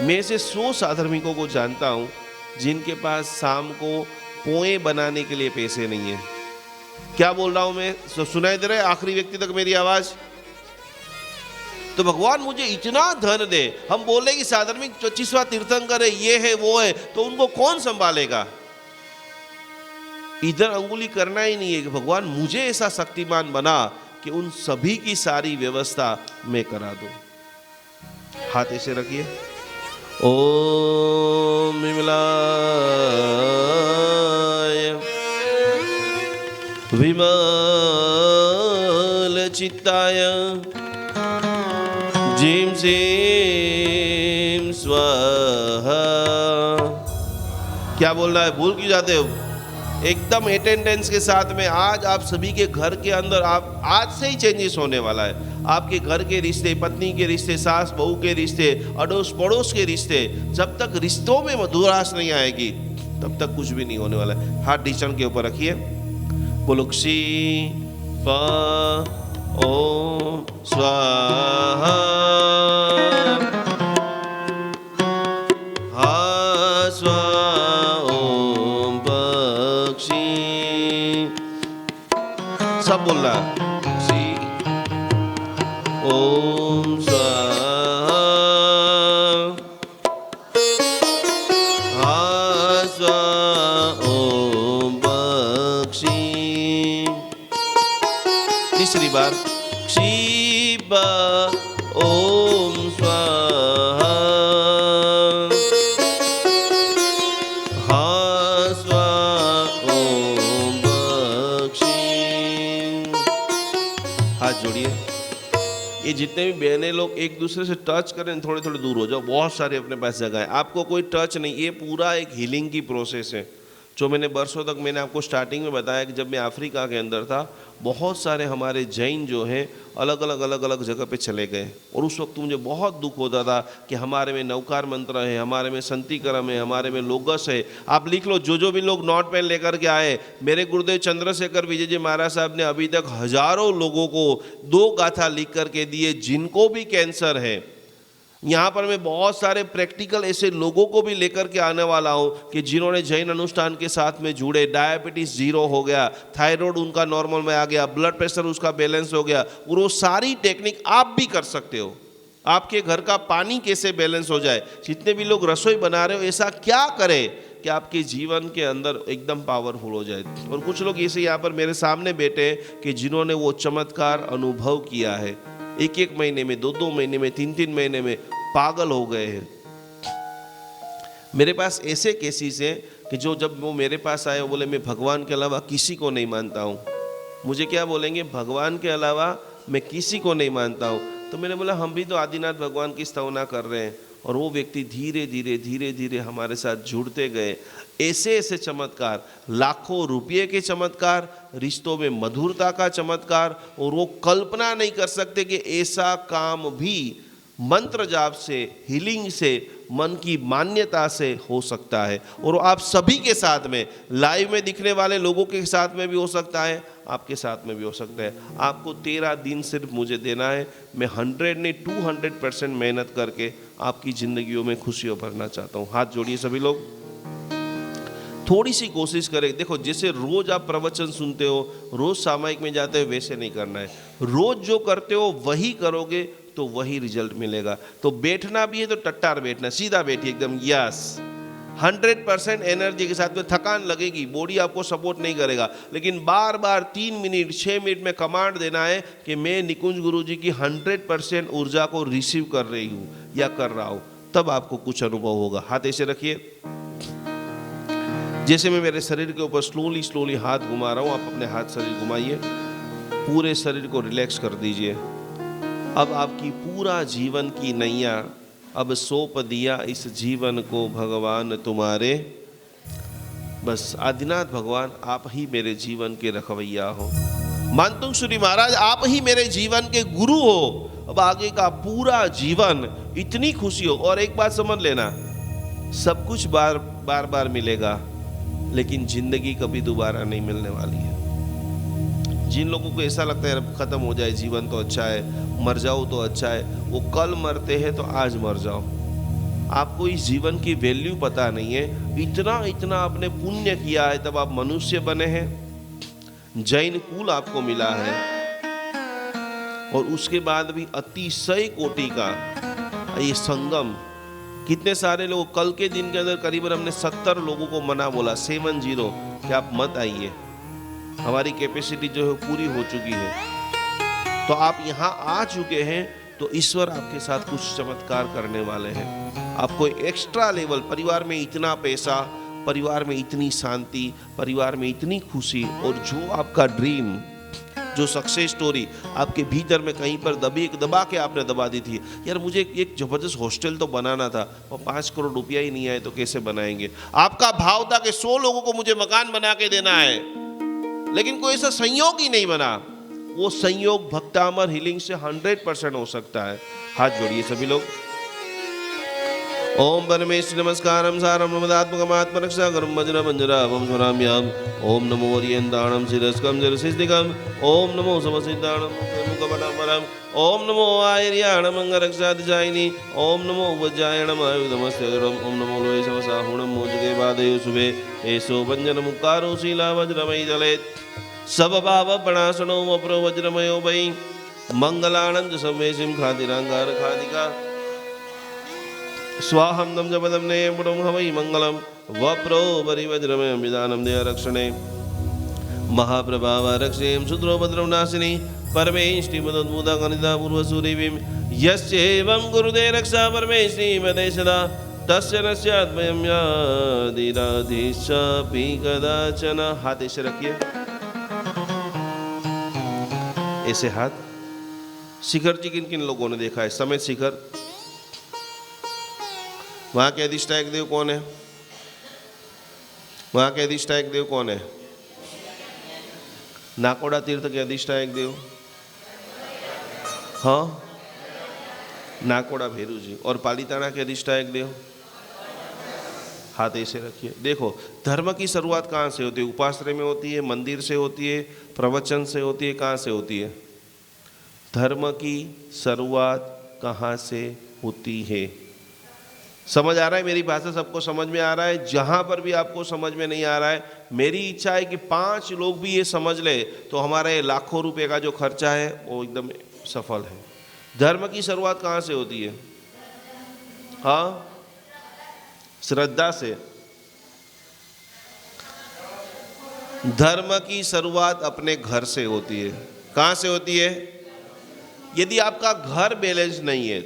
मैं ऐसे 100 साधर्मिकों को जानता हूं जिनके पास शाम को पोए बनाने के लिए पैसे नहीं है। क्या बोल रहा हूं मैं? सुनाई दे रहा है आखिरी व्यक्ति तक मेरी आवाज? तो भगवान मुझे इतना धन दे। हम बोले कि साधर्मिक 25वां तीर्थंकर है, ये है वो है, तो उनको कौन संभालेगा? इधर अंगुली करना ही नहीं है कि भगवान मुझे ऐसा शक्तिमान बना कि उन सभी की सारी व्यवस्था मैं करा दूं। हाथ ऐसे रखिए। ओम विमलाय विमल चित्ताय जीम सीम स्वाहा। क्या बोल रहा है? भूल क्यों जाते हो? एकदम अटेंडेंस के साथ में आज आप सभी के घर के अंदर आप आज से ही चेंजेस होने वाला है। आपके घर के रिश्ते, पत्नी के रिश्ते, सास बहू के रिश्ते, अड़ोस पड़ोस के रिश्ते, जब तक रिश्तों में मधुरास नहीं आएगी तब तक कुछ भी नहीं होने वाला है। हाथ ढीचण के ऊपर रखिए। बोलो क्षी प ओम स्वाहा। हा स्वाहा ओम बक्षी। सब बोल रहा है। ओम स्वाहा। हा स्वाहा ओम बक्षी। तीसरी बार क्षीब ओम स्वाहा। हा स्वाहा ओम बक्षी। हाथ जोड़िए। ये जितने भी बहनें लोग एक दूसरे से टच करें, थोड़े थोड़े दूर हो जाओ। बहुत सारे अपने पास जगह है, आपको कोई टच नहीं। ये पूरा एक हीलिंग की प्रोसेस है जो मैंने बरसों तक मैंने आपको स्टार्टिंग में बताया कि जब मैं अफ्रीका के अंदर था, बहुत सारे हमारे जैन जो हैं अलग अलग जगह पे चले गए। और उस वक्त मुझे बहुत दुख होता था कि हमारे में नवकार मंत्र है, हमारे में संतिकरम है, हमारे में लोगस है। आप लिख लो, जो भी लोग नोट पेन लेकर के आए, मेरे गुरुदेव चंद्रशेखर विजय जी महाराज साहब ने अभी तक हजारों लोगों को 2 गाथा लिख करके दिए जिनको भी कैंसर है। यहाँ पर मैं बहुत सारे प्रैक्टिकल ऐसे लोगों को भी लेकर के आने वाला हूँ कि जिन्होंने जैन अनुष्ठान के साथ में जुड़े, डायबिटीज 0 हो गया, थायराइड उनका नॉर्मल में आ गया, ब्लड प्रेशर उसका बैलेंस हो गया। और वो सारी टेक्निक आप भी कर सकते हो। आपके घर का पानी कैसे बैलेंस हो जाए, जितने भी लोग रसोई बना रहे हो ऐसा क्या करें कि आपके जीवन के अंदर एकदम पावरफुल हो जाए। और कुछ लोग ऐसे यहाँ पर मेरे सामने बैठे कि जिन्होंने वो चमत्कार अनुभव किया है। 1-1 महीने में, 2-2 महीने में, 3-3 महीने में पागल हो गए हैं। मेरे पास ऐसे केसेस हैं कि जो जब वो मेरे पास आए, वो बोले मैं भगवान के अलावा किसी को नहीं मानता हूँ। मुझे क्या बोलेंगे? भगवान के अलावा मैं किसी को नहीं मानता हूँ। तो मैंने बोला हम भी तो आदिनाथ भगवान की स्तवना कर रहे हैं। और वो व्यक्ति धीरे धीरे हमारे साथ जुड़ते गए। ऐसे ऐसे चमत्कार, लाखों रुपये के चमत्कार, रिश्तों में मधुरता का चमत्कार। और वो कल्पना नहीं कर सकते कि ऐसा काम भी मंत्र जाप से, हीलिंग से, मन की मान्यता से हो सकता है। और आप सभी के साथ में, लाइव में दिखने वाले लोगों के साथ में भी हो सकता है, आपके साथ में भी हो सकता है। आपको 13 दिन सिर्फ मुझे देना है। मैं 100 नहीं 200% मेहनत करके आपकी जिंदगियों में खुशियां भरना चाहता हूँ। हाथ जोड़िए सभी लोग। थोड़ी सी कोशिश करें। देखो, जैसे रोज आप प्रवचन सुनते हो, रोज सामायिक में जाते हो, वैसे नहीं करना है। रोज जो करते हो वही करोगे तो वही रिजल्ट मिलेगा। तो बैठना भी है तो टट्टार बैठना, सीधा बैठिए एकदम। यस, 100% एनर्जी के साथ में। थकान लगेगी, बॉडी आपको सपोर्ट नहीं करेगा, लेकिन बार बार 3 मिनट 6 मिनट में कमांड देना है कि मैं निकुंज गुरुजी की 100% ऊर्जा को रिसीव कर रही हूँ या कर रहा हूँ। तब आपको कुछ अनुभव होगा। हाथ ऐसे रखिए। जैसे मैं मेरे शरीर के ऊपर स्लोली हाथ घुमा रहा हूँ, आप अपने हाथ शरीर घुमाइए। पूरे शरीर को रिलैक्स कर दीजिए। अब आपकी पूरा जीवन की नैया अब सौंप दिया इस जीवन को भगवान तुम्हारे। बस आदिनाथ भगवान आप ही मेरे जीवन के रखवैया हो। मानतुंग सूरी महाराज आप ही मेरे जीवन के गुरु हो। अब आगे का पूरा जीवन इतनी खुशी हो। और एक बात समझ लेना, सब कुछ बार बार मिलेगा, लेकिन जिंदगी कभी दोबारा नहीं मिलने वाली है। जिन लोगों को ऐसा लगता है खत्म हो जाए जीवन तो अच्छा है, मर जाओ तो अच्छा है, वो कल मरते हैं तो आज मर जाओ। आपको इस जीवन की वैल्यू पता नहीं है। इतना इतना आपने पुण्य किया है तब आप मनुष्य बने हैं, जैन कुल आपको मिला है, और उसके बाद भी अतिशय कोटि का ये संगम। कितने सारे लोग, कल के दिन के अंदर करीबन हमने 70 लोगों को मना बोला, 70 कि आप मत आइए, हमारी कैपेसिटी जो है पूरी हो चुकी है। तो आप यहाँ आ चुके हैं तो ईश्वर आपके साथ कुछ चमत्कार करने वाले हैं। आपको एक्स्ट्रा लेवल, परिवार में इतना पैसा, परिवार में इतनी शांति, परिवार में इतनी खुशी, और जो आपका ड्रीम, जो सक्सेस स्टोरी आपके भीतर में कहीं पर दबा के आपने दबा दी थी, यार मुझे एक जबरदस्त हॉस्टल तो बनाना था, और 5 करोड़ रुपया ही नहीं आए तो कैसे बनाएंगे। आपका भाव था कि 100 लोगों को मुझे मकान बना के देना है, लेकिन कोई ऐसा संयोग ही नहीं बना। वो संयोग भक्तामर हीलिंग से 100% हो सकता है। हाथ जोड़िए सभी लोग। ओम परमेश्वर नमस्कारम सारम नमदात्मकम आत्मरक्षाकरम वज्रमंजरावम स्वराम्याम। ओम नमो ओरियंताणम शिरस्कम जलसिद्धिकम। ओम नमो समसिद्धाणम मुखपटमरम। ओम नमो आयर्याणम अंगरक्षादिजायिनी। ओम नमो वज्रायणम आयुधमस्त्यगरम। ओम नमो लोये समसाहुणम मोजके बाधयो शुभे। एसो वंजन मुक्कारो शीला वज्रमयी जलेत। सब भाव प्रणाशनो वप्रो वज्रमयो वै। मंगलानंद संवेशिम खातिरांगार खादिका। स्वाहम नम जपदम ने पुरम हवै मंगलम। वप्रो वरि वज्रमयं विदानं दया रक्षणे। महाप्रभाव रक्षेम शुद्रो भद्रं नाशिनी। परमेष्टि मदद्भुता गणिता पूर्वसूरिवीं। यस्येवं गुरुदे रक्षा परमेष्टि मदे सदा। तस्य न स्याद्भयं यादिराधीशापि कदाचन। हाथ ऐसे रखिए, ऐसे हाथ। शिखर जी किन किन लोगों ने देखा है? समेत शिखर। वहां के अधिष्ठायक देव कौन है? वहां के अधिष्ठायक देव कौन है? नाकोड़ा तीर्थ के अधिष्ठायक देव, हाँ, नाकोड़ा भैरू जी। और पालीताना के अधिष्ठायक देव, हाथ ऐसे रखिए। देखो, धर्म की शुरुआत कहाँ से होती है? उपासना में होती है, मंदिर से होती है, प्रवचन से होती है, कहाँ से होती है? धर्म की शुरुआत कहाँ से होती है? समझ आ रहा है? मेरी भाषा सबको समझ में आ रहा है? जहाँ पर भी आपको समझ में नहीं आ रहा है, मेरी इच्छा है कि 5 लोग भी ये समझ ले तो हमारा ये लाखों रुपए का जो खर्चा है वो एकदम सफल है। धर्म की शुरुआत कहाँ से होती है? हाँ, श्रद्धा से। धर्म की शुरुआत अपने घर से होती है। कहाँ से होती है? यदि आपका घर बैलेंस नहीं है,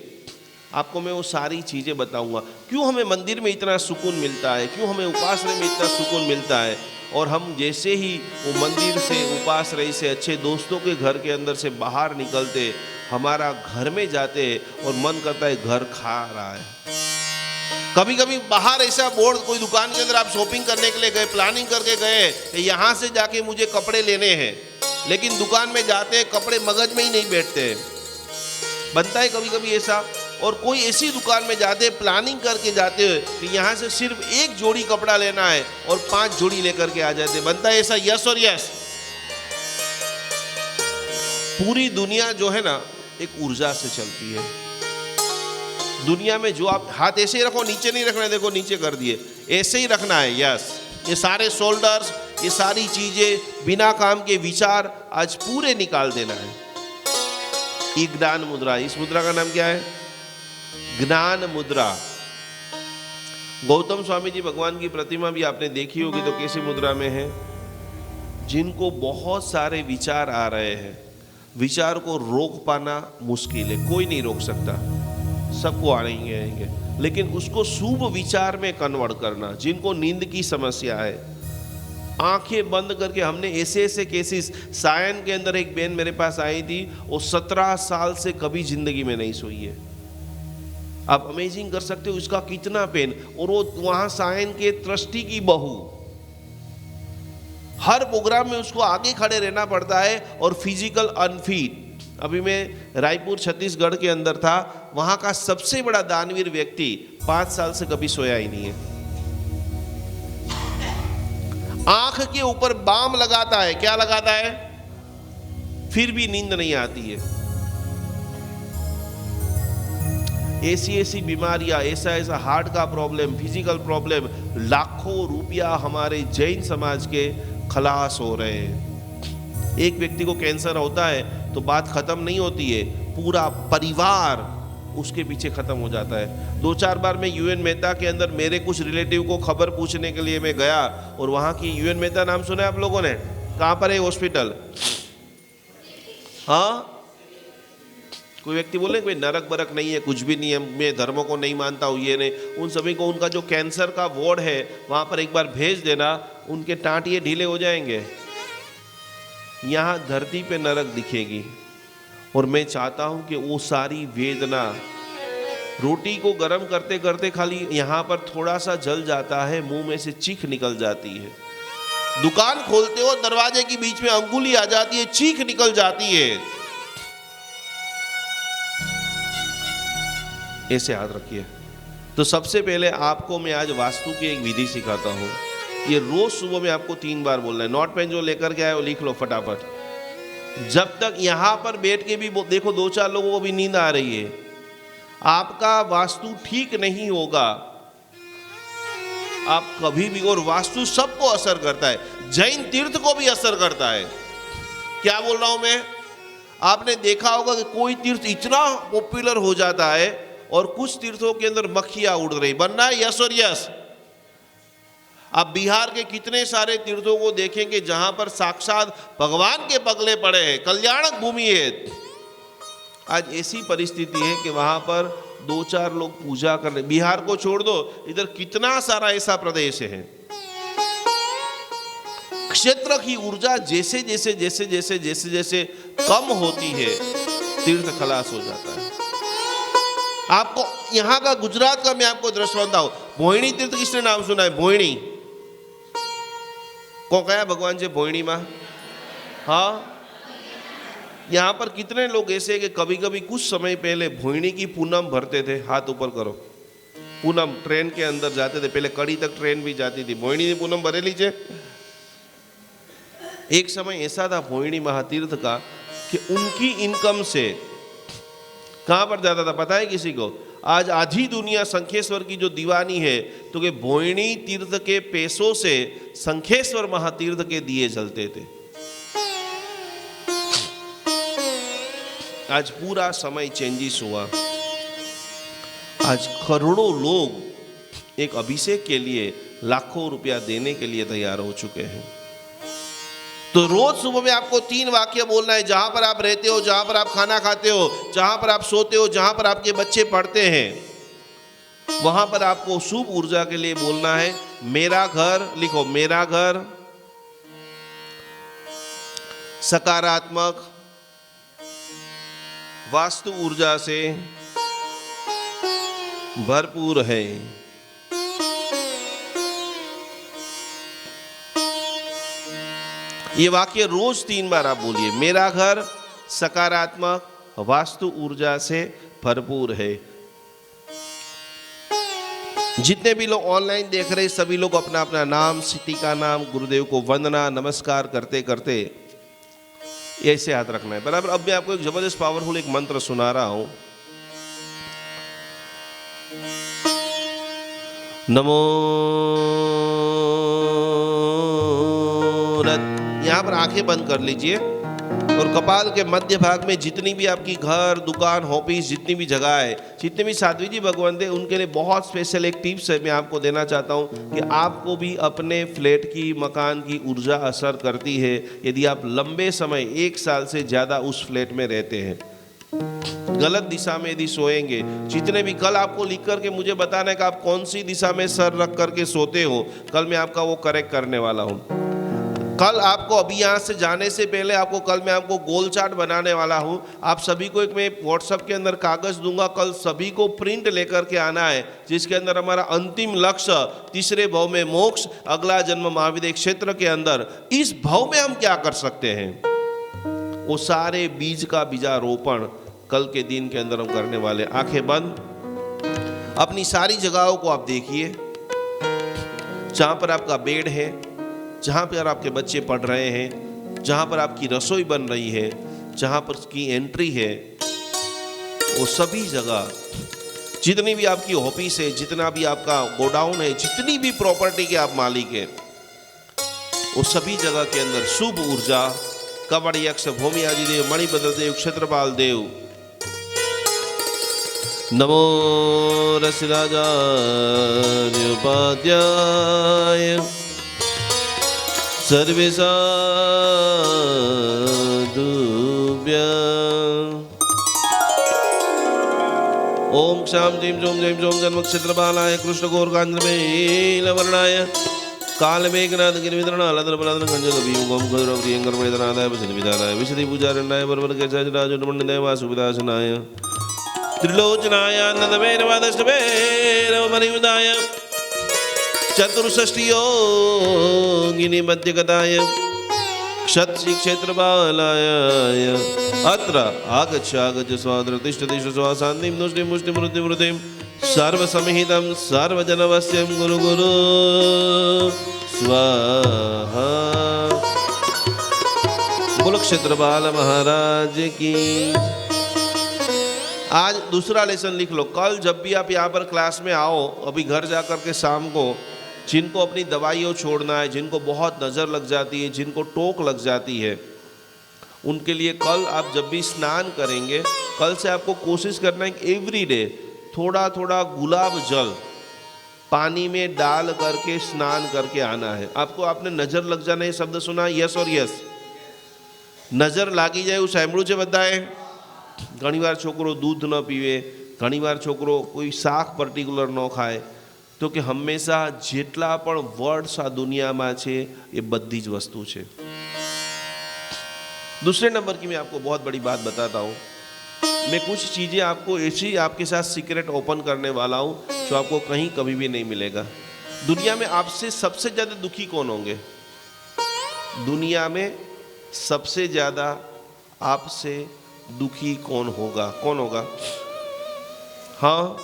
आपको मैं वो सारी चीज़ें बताऊंगा क्यों हमें मंदिर में इतना सुकून मिलता है, क्यों हमें उपासना में इतना सुकून मिलता है, और हम जैसे ही वो मंदिर से, उपासना से, अच्छे दोस्तों के घर के अंदर से बाहर निकलते, हमारा घर में जाते और मन करता है घर खा रहा है। कभी कभी बाहर ऐसा बोर्ड, कोई दुकान के अंदर आप शॉपिंग करने के लिए गए, प्लानिंग करके गए, यहाँ से जाके मुझे कपड़े लेने हैं, लेकिन दुकान में जाते हैं कपड़े मगज में ही नहीं बैठते। बनता है कभी कभी ऐसा। और कोई ऐसी दुकान में जाते, प्लानिंग करके जाते हैं कि यहाँ से सिर्फ 1 जोड़ी कपड़ा लेना है और 5 जोड़ी लेकर के आ जाते। बनता है ऐसा? यस और यस। पूरी दुनिया जो है ना एक ऊर्जा से चलती है। दुनिया में जो आप हाथ ऐसे ही रखो, नीचे नहीं रखना है, देखो नीचे कर दिए, ऐसे ही रखना है। यस, ये सारे शोल्डर्स, ये सारी चीजें, बिना काम के विचार आज पूरे निकाल देना है। ये ज्ञान मुद्रा, इस मुद्रा का नाम क्या है? ज्ञान मुद्रा। गौतम स्वामी जी भगवान की प्रतिमा भी आपने देखी होगी, तो कैसी मुद्रा में है? जिनको बहुत सारे विचार आ रहे हैं, विचार को रोक पाना मुश्किल है, कोई नहीं रोक सकता, सबको आएंगे, लेकिन उसको शुभ विचार में कन्वर्ट करना। जिनको नींद की समस्या है, आंखें बंद करके, हमने ऐसे ऐसे केसेस, सायन के अंदर एक बहन मेरे पास आई थी, वो 17 साल से कभी जिंदगी में नहीं सोई है। आप अमेजिंग कर सकते हो उसका कितना पेन। और वो वहां सायन के ट्रस्टी की बहू, हर प्रोग्राम में उसको आगे खड़े रहना पड़ता है और फिजिकल अनफिट। अभी मैं रायपुर छत्तीसगढ़ के अंदर था, वहां का सबसे बड़ा दानवीर व्यक्ति 5 साल से कभी सोया ही नहीं है। आंख के ऊपर बाम लगाता है, क्या लगाता है, फिर भी नींद नहीं आती है। ऐसी बीमारियां, ऐसा हार्ट का प्रॉब्लम, फिजिकल प्रॉब्लम, लाखों रुपया हमारे जैन समाज के खलास हो रहे हैं। एक व्यक्ति को कैंसर होता है तो बात खत्म नहीं होती है, पूरा परिवार उसके पीछे खत्म हो जाता है। 2-4 बार मैं यूएन मेहता के अंदर मेरे कुछ रिलेटिव को खबर पूछने के लिए मैं गया, और वहाँ की यूएन मेहता नाम सुना है आप लोगों ने? कहाँ पर है हॉस्पिटल? हाँ, कोई व्यक्ति बोले कोई नरक बरक नहीं है, कुछ भी नहीं है, मैं धर्मों को नहीं मानता हूँ, ये नहीं, उन सभी को उनका जो कैंसर का वार्ड है वहाँ पर एक बार भेज देना, उनके टाँटिए ढीले हो जाएंगे। यहाँ धरती पे नरक दिखेगी, और मैं चाहता हूँ कि वो सारी वेदना, रोटी को गर्म करते करते खाली यहाँ पर थोड़ा सा जल जाता है, मुंह में से चीख निकल जाती है, दुकान खोलते हो दरवाजे के बीच में अंगुली आ जाती है, चीख निकल जाती है। ऐसे याद रखिए। तो सबसे पहले आपको मैं आज वास्तु की एक विधि सिखाता हूँ। ये रोज सुबह में आपको 3 बार बोलना है। नोट पेन जो लेकर के आए वो लिख लो फटाफट। जब तक यहाँ पर बैठ के भी देखो 2-4 लोगों को भी नींद आ रही है, आपका वास्तु ठीक नहीं होगा, आप कभी भी, और वास्तु सबको असर करता है, जैन तीर्थ को भी असर करता है। क्या बोल रहा हूं मैं? आपने देखा होगा कि कोई तीर्थ इतना पॉपुलर हो जाता है और कुछ तीर्थों के अंदर मक्खियां उड़ रही, बनना है यस और यस। आप बिहार के कितने सारे तीर्थों को देखेंगे जहां पर साक्षात भगवान के पगले पड़े हैं, कल्याणक भूमि है। आज ऐसी परिस्थिति है कि वहां पर 2-4 लोग पूजा कर रहे। बिहार को छोड़ दो, इधर कितना सारा ऐसा प्रदेश है। क्षेत्र की ऊर्जा जैसे जैसे जैसे जैसे जैसे जैसे कम होती है, तीर्थ खलास हो जाता है। आपको यहाँ का, गुजरात का मैं आपको दृश्य बताऊं। भोयणी तीर्थ किसने नाम सुना है? भोयणी को कया भगवान से भोयणी मां? हाँ, यहाँ पर कितने लोग ऐसे कि कभी कभी कुछ समय पहले भोयणी की पूनम भरते थे। हाथ ऊपर करो। पूनम ट्रेन के अंदर जाते थे, पहले कड़ी तक ट्रेन भी जाती थी, भोयणी की पूनम भरेली छे। एक समय ऐसा था भोयणी महातीर्थ का कि उनकी इनकम से कहां पर जाता था पता है किसी को? आज आधी दुनिया शंखेश्वर की जो दीवानी है, तो कि भोयणी तीर्थ के पैसों से शंखेश्वर महातीर्थ के दिए जलते थे। आज पूरा समय चेंजिस हुआ। आज करोड़ों लोग एक अभिषेक के लिए लाखों रुपया देने के लिए तैयार हो चुके हैं। तो रोज सुबह में आपको 3 वाक्य बोलना है। जहां पर आप रहते हो, जहां पर आप खाना खाते हो, जहां पर आप सोते हो, जहां पर आपके बच्चे पढ़ते हैं, वहां पर आपको शुभ ऊर्जा के लिए बोलना है मेरा घर। लिखो, मेरा घर सकारात्मक वास्तु ऊर्जा से भरपूर है। ये वाक्य रोज 3 बार आप बोलिए। मेरा घर सकारात्मक वास्तु ऊर्जा से भरपूर है। जितने भी लोग ऑनलाइन देख रहे, सभी लोग अपना अपना नाम, सिटी का नाम, गुरुदेव को वंदना नमस्कार करते करते ऐसे हाथ रखना है बराबर। अब मैं आपको एक जबरदस्त पावरफुल एक मंत्र सुना रहा हूं। नमो यहां पर आंखें बंद कर लीजिए और कपाल के मध्य भाग में जितनी भी आपकी घर, दुकान, ऑफिस, जितनी भी जगह है, जितने भी साध्वी जी भगवान थे, उनके लिए बहुत स्पेशल एक टिप्स है मैं आपको देना चाहता हूं कि आपको भी अपने फ्लैट की, मकान की ऊर्जा असर करती है यदि आप लंबे समय 1 साल से ज़्यादा उस फ्लैट में रहते हैं। गलत दिशा में यदि सोएंगे, जितने भी, कल आपको लिख करके मुझे बताना है कि आप कौन सी दिशा में सर रख करके सोते हो, कल मैं आपका वो करेक्ट करने वाला हूँ। कल आपको, अभी यहाँ से जाने से पहले आपको, कल मैं आपको गोल चार्ट बनाने वाला हूँ। आप सभी को एक मैं व्हाट्सएप के अंदर कागज़ दूंगा, कल सभी को प्रिंट लेकर के आना है, जिसके अंदर हमारा अंतिम लक्ष्य 3रे भाव में मोक्ष, अगला जन्म महाविद्य क्षेत्र के अंदर इस भाव में हम क्या कर सकते हैं, वो सारे बीज का बीजारोपण कल के दिन के अंदर हम करने वाले। आंखें बंद, अपनी सारी जगहों को आप देखिए, जहाँ पर आपका बेड है, जहाँ पर आपके बच्चे पढ़ रहे हैं, जहाँ पर आपकी रसोई बन रही है, जहाँ पर उसकी एंट्री है, वो सभी जगह जितनी भी आपकी ऑफिस है, जितना भी आपका गोडाउन है, जितनी भी प्रॉपर्टी के आप मालिक हैं, वो सभी जगह के अंदर शुभ ऊर्जा कवड़ यक्ष भूमि आदिदेव मणिभद्र देव क्षेत्रपाल देव नमो रसिराजार्य उपाध्याय सर्वे साधुभ्यः। ओम क्षाम जीम जोम जैम जोम जन्म क्षेत्रपालाय कृष्ण गौरकांध्रमेलवर्णाय कालमेघनाथ गिरिवितरणालधरपलाधर खंजकवीं गोम गौरव प्रियंकर वेदनादाय वसति विधानाय विशति पूजारण्डाय वरवर केशराजराजुर्मण्यदेव वासुविदासनाय त्रिलोचनाय नंदवेरवादष्टवेरवमनियुदाय चतुष्षष्टियोगिनी मध्यगताय क्षत्रि क्षेत्रपालाय अत्र आगच्छ स्वाद्र तिष्ठ तिष्ठ स्वाशान्तिं तुष्टिं मुष्टिं वृद्धिं वृद्धिं सर्वसमहितं सर्वजनवश्यं गुरु गुरु स्वाहा। बोलो क्षेत्रपाल महाराज की। आज दूसरा लेसन लिख लो। कल जब भी आप यहाँ पर क्लास में आओ, अभी घर जाकर के शाम को, जिनको अपनी दवाइयों छोड़ना है, जिनको बहुत नज़र लग जाती है, जिनको टोक लग जाती है, उनके लिए कल आप जब भी स्नान करेंगे, कल से आपको कोशिश करना है कि एवरी डे थोड़ा थोड़ा गुलाब जल पानी में डाल करके स्नान करके आना है। आपने नज़र लग जाना ये शब्द सुना? यस और यस। नज़र लागी जाए એવું સાંભળ્યું છે બધાએ? ઘણીવાર છોકરો दूध न पीवे, ઘણીવાર છોકરો કોઈ શાક પર્ટિક્યુલર ન ખાય, તો કે હંમેશા જેટલા પણ વર્ડ્સ આ દુનિયામાં છે એ બધી જ વસ્તુ છે। दूसरे नंबर की मैं आपको बहुत बड़ी बात बताता हूँ। मैं कुछ चीज़ें आपको ऐसी आपके साथ सीक्रेट ओपन करने वाला हूँ जो आपको कहीं कभी भी नहीं मिलेगा। दुनिया में आपसे सबसे ज़्यादा दुखी कौन होंगे? दुनिया में सबसे ज़्यादा आपसे दुखी कौन होगा? कौन होगा? हाँ,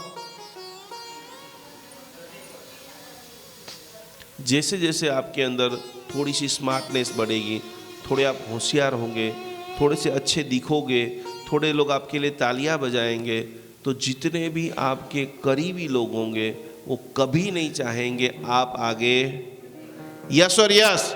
जैसे जैसे आपके अंदर थोड़ी सी स्मार्टनेस बढ़ेगी, थोड़े आप होशियार होंगे, थोड़े से अच्छे दिखोगे, थोड़े लोग आपके लिए तालियां बजाएंगे, तो जितने भी आपके करीबी लोग होंगे वो कभी नहीं चाहेंगे आप आगे। यस और यस।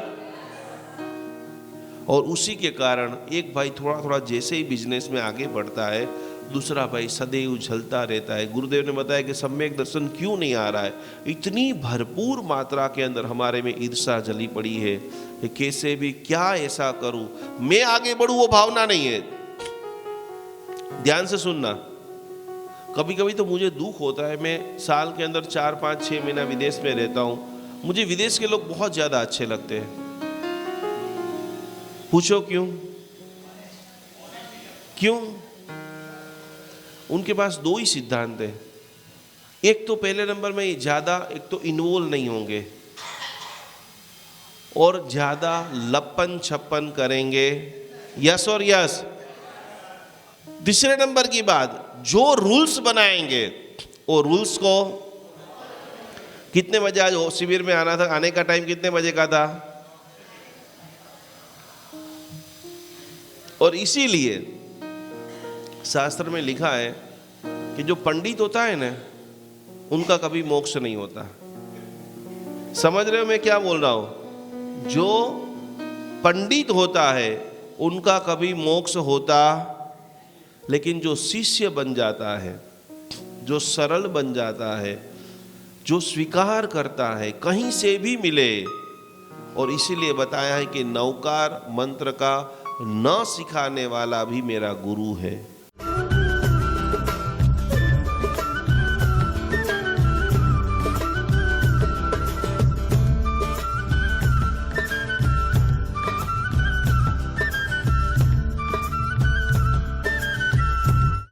और उसी के कारण एक भाई थोड़ा थोड़ा जैसे ही बिजनेस में आगे बढ़ता है, दूसरा भाई सदैव झलता रहता है। गुरुदेव ने बताया कि सम्यक दर्शन क्यों नहीं आ रहा है? इतनी भरपूर मात्रा के अंदर हमारे में ईर्षा जली पड़ी है कि कैसे भी क्या ऐसा करूं मैं आगे बढ़ूं, वो भावना नहीं है। ध्यान से सुनना। कभी कभी तो मुझे दुख होता है, मैं साल के अंदर 4, 5, 6 महीना विदेश में रहता हूं, मुझे विदेश के लोग बहुत ज्यादा अच्छे लगते हैं। पूछो क्यों? क्यों? उनके पास 2 ही सिद्धांत है। एक तो पहले नंबर में ज्यादा, एक तो इन्वॉल्व नहीं होंगे और ज्यादा लपन छप्पन करेंगे। यस और यस। तीसरे नंबर की बात, जो रूल्स बनाएंगे वो रूल्स को, कितने बजे आज शिविर में आना था, आने का टाइम कितने बजे का था? और इसीलिए शास्त्र में लिखा है कि जो पंडित होता है ना, उनका कभी मोक्ष नहीं होता। समझ रहे हो मैं क्या बोल रहा हूं? जो पंडित होता है उनका कभी मोक्ष होता, लेकिन जो शिष्य बन जाता है, जो सरल बन जाता है, जो स्वीकार करता है कहीं से भी मिले, और इसीलिए बताया है कि नौकार मंत्र का न सिखाने वाला भी मेरा गुरु है।